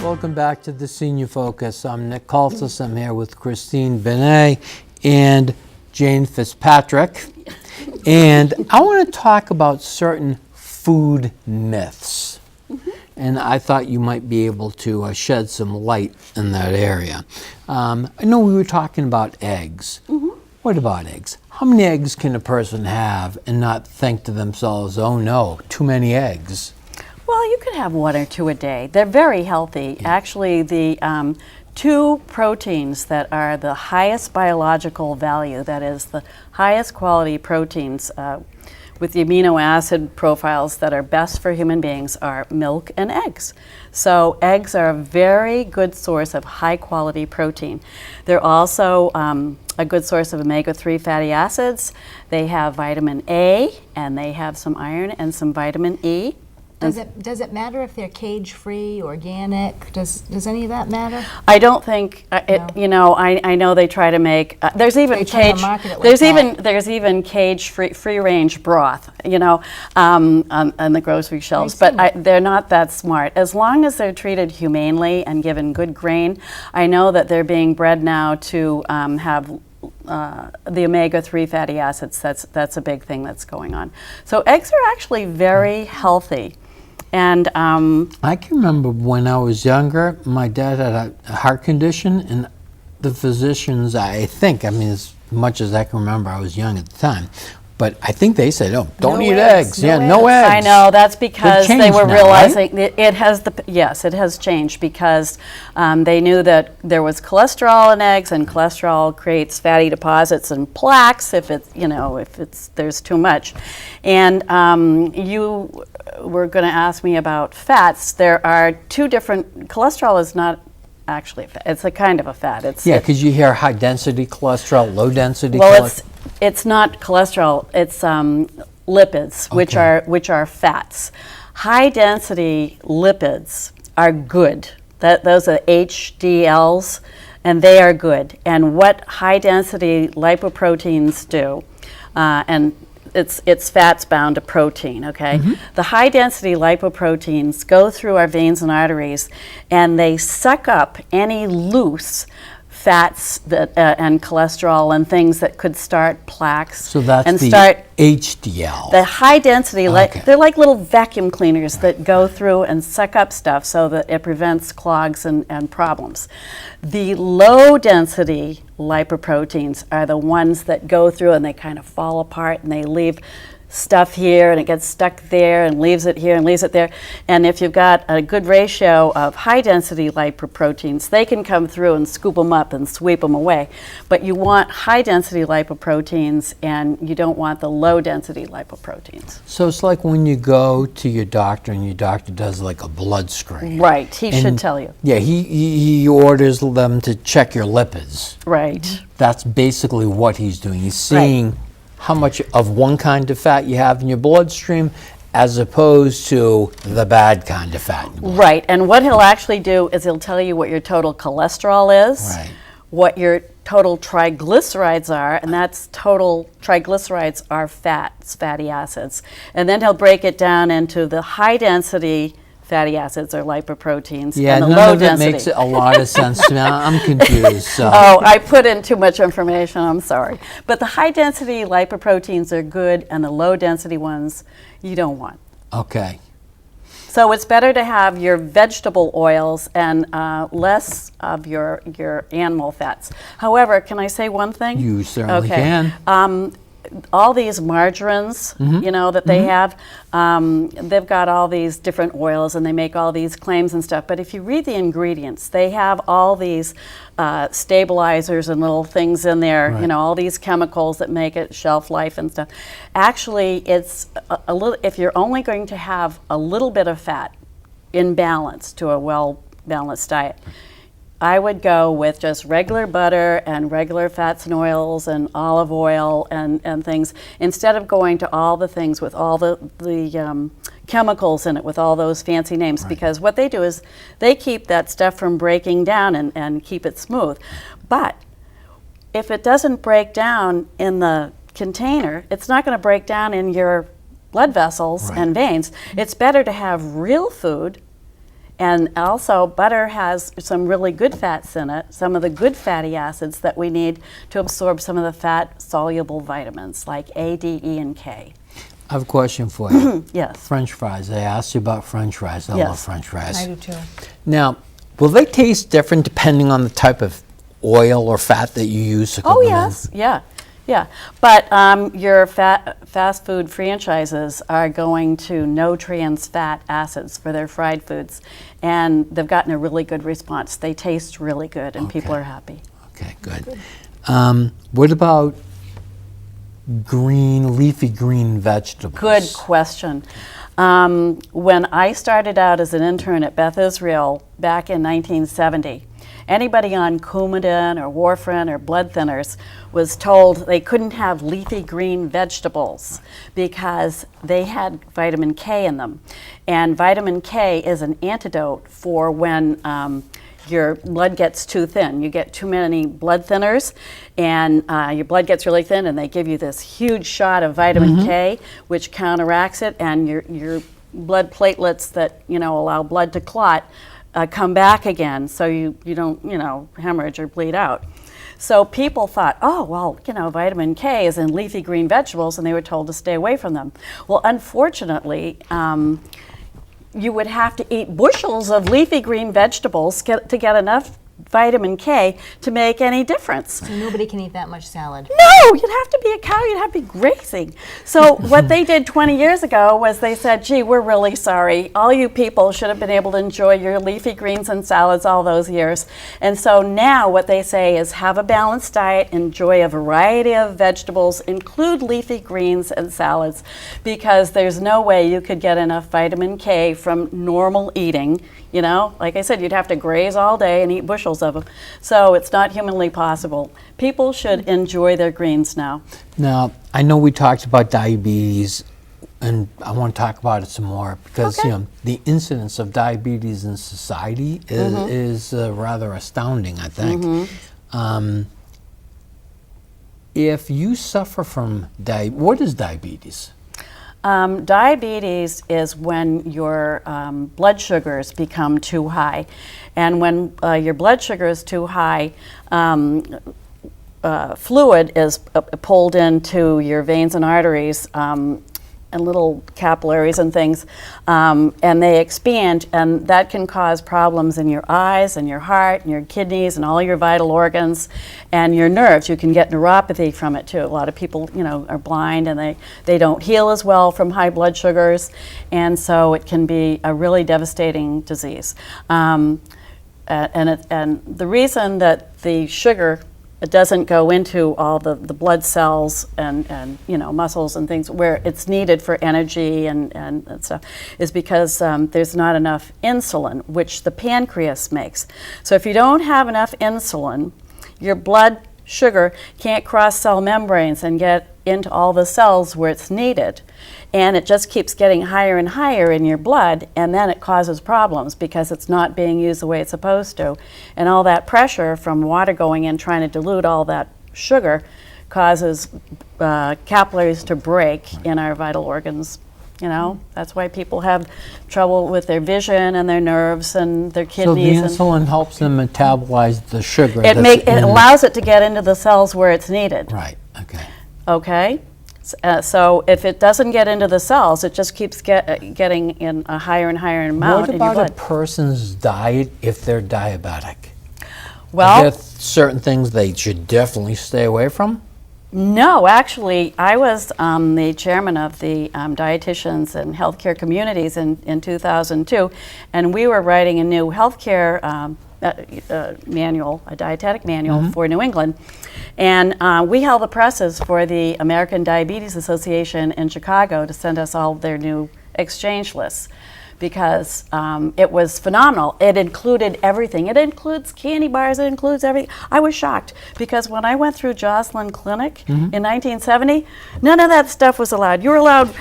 Welcome back to the Senior Focus. I'm Nick Kaltis. I'm here with Kristine, Binnette, and Jane Fitzpatrick. And I want to talk about certain food myths. And I thought you might be able to shed some light in that area. I know we were talking about eggs. What about eggs? How many eggs can a person have and not think to themselves, oh no, too many eggs? Well, you could have 1 or 2 a day. They're very healthy. Actually, the 2 proteins that are the highest biological value, that is the highest quality proteins with the amino acid profiles that are best for human beings, are milk and eggs. So eggs are a very good source of high quality protein. They're also a good source of omega-3 fatty acids. They have vitamin A, and they have some iron and some vitamin E. Does it matter if they're cage-free, organic? Does any of that matter? I don't think No. you know. I know they try to make. There's even They try to cage. market it like There's even cage free range broth. You know, on the grocery shelves. I've seen But they're not that smart. As long as they're treated humanely and given good grain, I know that they're being bred now to have the omega-3 fatty acids. That's a big thing that's going on. So eggs are actually very healthy. And I can remember when I was younger, my dad had a heart condition, and the physicians, I mean, as much as I can remember, I was young at the time, but I think they said, oh, don't eat eggs. No eggs. I know, that's because they were now, realizing it has yes, it has changed because they knew that there was cholesterol in eggs, and cholesterol creates fatty deposits and plaques if there's too much. And you were going to ask me about fats. There are 2 different. Cholesterol is not actually a fat. It's a kind of a fat. Because you hear high density cholesterol, low density cholesterol. Well, it's not cholesterol. It's lipids, which are fats. High density lipids are good. Those are HDLs, and they are good. And what high density lipoproteins do, and it's fats bound to protein, okay? The high density lipoproteins go through our veins and arteries, and they suck up any loose fats that and cholesterol and things that could start plaques. So that's and the start HDL. the high density, they're like little vacuum cleaners that go through and suck up stuff so that it prevents clogs and problems. The low density lipoproteins are the ones that go through and they kind of fall apart and they leave stuff here and it gets stuck there and leaves it here and leaves it there. And if you've got a good ratio of high density lipoproteins, they can come through and scoop them up and sweep them away. But you want high density lipoproteins and you don't want the low density lipoproteins. So it's like when you go to your doctor and your doctor does like a blood screen. Right, he should tell you. Yeah, he orders them to check your lipids. Right. That's basically what he's doing. He's seeing how much of one kind of fat you have in your bloodstream as opposed to the bad kind of fat in your blood. Right, and what he'll actually do is he'll tell you what your total cholesterol is, what your total triglycerides are, and that's total triglycerides are fatty acids. And then he'll break it down into the high density fatty acids or lipoproteins and the low density. It makes a lot of sense to me. I'm confused. So. Oh, I put in too much information, I'm sorry. But the high density lipoproteins are good and the low density ones you don't want. Okay. So it's better to have your vegetable oils and less of your animal fats. However, can I say one thing? You certainly can. All these margarines, that they have, they've got all these different oils and they make all these claims and stuff. But if you read the ingredients, they have all these stabilizers and little things in there, all these chemicals that make it shelf life and stuff. Actually, it's a little. If you're only going to have a little bit of fat in balance to a well-balanced diet, I would go with just regular butter and regular fats and oils and olive oil and things, instead of going to all the things with all the chemicals in it, with all those fancy names, because what they do is they keep that stuff from breaking down and keep it smooth. But if it doesn't break down in the container, it's not going to break down in your blood vessels and veins. It's better to have real food And also, butter has some really good fats in it, some of the good fatty acids that we need to absorb some of the fat-soluble vitamins like A, D, E, and K. I have a question for you. Yes. French fries. I asked you about French fries. I Yes. love French fries. I do too. Now, will they taste different depending on the type of oil or fat that you use to cook Oh, them in? yes, yeah. But your fast food franchises are going to no trans fat acids for their fried foods, and they've gotten a really good response. They taste really good, and people Okay. are happy. Okay, good. What about leafy green vegetables? Good question. When I started out as an intern at Beth Israel back in 1970, anybody on Coumadin or warfarin or blood thinners was told they couldn't have leafy green vegetables because they had vitamin K in them. And vitamin K is an antidote for when your blood gets too thin. You get too many blood thinners and your blood gets really thin, and they give you this huge shot of vitamin K, which counteracts it, and your blood platelets that allow blood to clot come back again, so you don't hemorrhage or bleed out. So people thought, oh, well, vitamin K is in leafy green vegetables, and they were told to stay away from them. Well, unfortunately, you would have to eat bushels of leafy green vegetables to get enough vitamin K to make any difference. So nobody can eat that much salad. No, you'd have to be a cow, you'd have to be grazing. So what they did 20 years ago was they said, gee, we're really sorry. All you people should have been able to enjoy your leafy greens and salads all those years. And so now what they say is have a balanced diet, enjoy a variety of vegetables, include leafy greens and salads, because there's no way you could get enough vitamin K from normal eating. Like I said, you'd have to graze all day and eat bushels of them. So it's not humanly possible. People should enjoy their greens now. Now, I know we talked about diabetes, and I want to talk about it some more because Okay. the incidence of diabetes in society is rather astounding, I think. If you suffer from what is diabetes? Diabetes is when your blood sugars become too high. And when your blood sugar is too high, fluid is pulled into your veins and arteries and little capillaries and things, and they expand, and that can cause problems in your eyes and your heart and your kidneys and all your vital organs and your nerves. You can get neuropathy from it too. A lot of people, are blind and they don't heal as well from high blood sugars, and so it can be a really devastating disease. And the reason that the sugar doesn't go into all the blood cells and muscles and things where it's needed for energy and stuff is because there's not enough insulin, which the pancreas makes. So if you don't have enough insulin, your blood sugar can't cross cell membranes and get into all the cells where it's needed. And it just keeps getting higher and higher in your blood, and then it causes problems because it's not being used the way it's supposed to. And all that pressure from water going in trying to dilute all that sugar causes capillaries to break in our vital organs. That's why people have trouble with their vision and their nerves and their kidneys. So the insulin helps them metabolize the sugar. It allows it to get into the cells where it's needed. Right, okay. Okay? So if it doesn't get into the cells, it just keeps getting in a higher and higher amount What in your about a blood. person's diet if they're diabetic? Well, Are there certain things they should definitely stay away from? no, actually, I was the chairman of the dietitians and healthcare communities in 2002, and we were writing a new healthcare manual, a dietetic manual for New England. And we held the presses for the American Diabetes Association in Chicago to send us all their new exchange lists because it was phenomenal. It included everything. It includes candy bars, it includes everything. I was shocked because when I went through Joslin Clinic in 1970, none of that stuff was allowed. You were allowed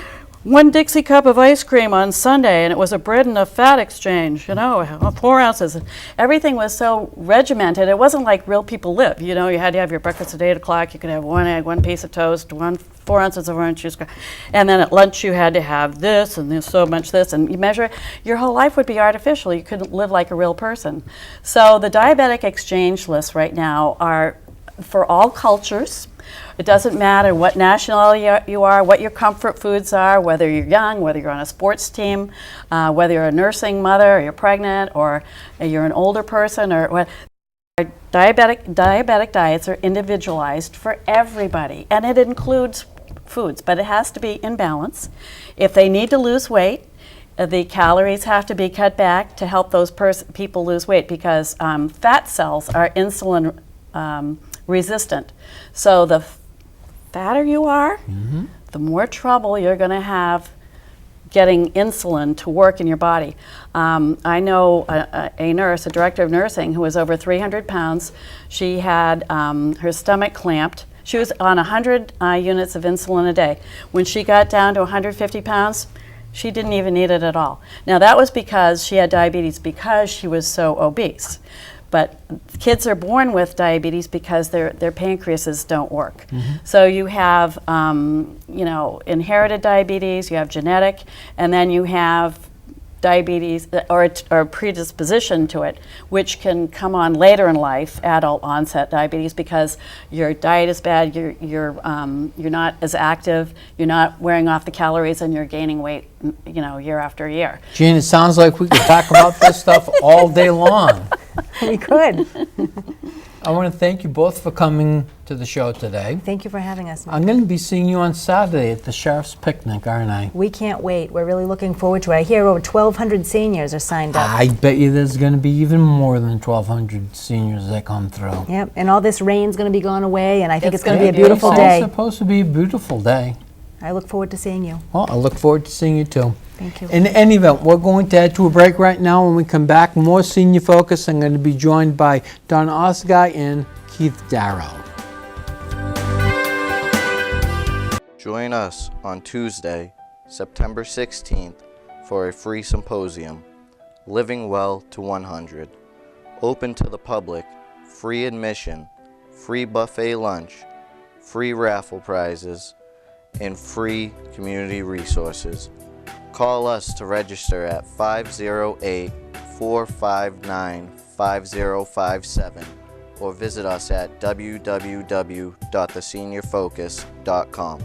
1 Dixie cup of ice cream on Sunday, and it was a bread and a fat exchange, 4 ounces. Everything was so regimented. It wasn't like real people live. You had to have your breakfast at 8 o'clock. You could have 1 egg, 1 piece of toast, 4 ounces of orange juice. And then at lunch you had to have this, and there's so much this, and you measure it. Your whole life would be artificial. You couldn't live like a real person. So the diabetic exchange lists right now are for all cultures. It doesn't matter what nationality you are, what your comfort foods are, whether you're young, whether you're on a sports team, whether you're a nursing mother, or you're pregnant, or you're an older person, or what. Diabetic diets are individualized for everybody, and it includes foods, but it has to be in balance. If they need to lose weight, the calories have to be cut back to help those people lose weight, because fat cells are insulin resistant. So the fatter you are, the more trouble you're going to have getting insulin to work in your body. I know a nurse, a director of nursing, who was over 300 pounds. She had her stomach clamped. She was on 100 units of insulin a day. When she got down to 150 pounds, she didn't even need it at all. Now that was because she had diabetes, because she was so obese. But kids are born with diabetes because their pancreases don't work. So you have inherited diabetes, you have genetic, and then you have diabetes or predisposition to it, which can come on later in life, adult onset diabetes, because your diet is bad, you're not as active, you're not wearing off the calories, and you're gaining weight, year after year. Jean, it sounds like we could talk about this stuff all day long. We could. I want to thank you both for coming to the show today. Thank you for having us. I'm going to be seeing you on Saturday at the Sheriff's Picnic, aren't I? We can't wait. We're really looking forward to it. I hear over 1,200 seniors are signed up. I bet you there's going to be even more than 1,200 seniors that come through. Yep, and all this rain's going to be gone away, and I think it's going to be a beautiful day. It's supposed to be a beautiful day. I look forward to seeing you. Well, I look forward to seeing you too. Thank you. In any event, we're going to head to a break right now. When we come back, more Senior Focus. I'm going to be joined by Don Osguy and Keith Darrow. Join us on Tuesday, September 16th for a free symposium, Living Well to 100. Open to the public, free admission, free buffet lunch, free raffle prizes, and free community resources. Call us to register at 508-459-5057 or visit us at www.theseniorfocus.com.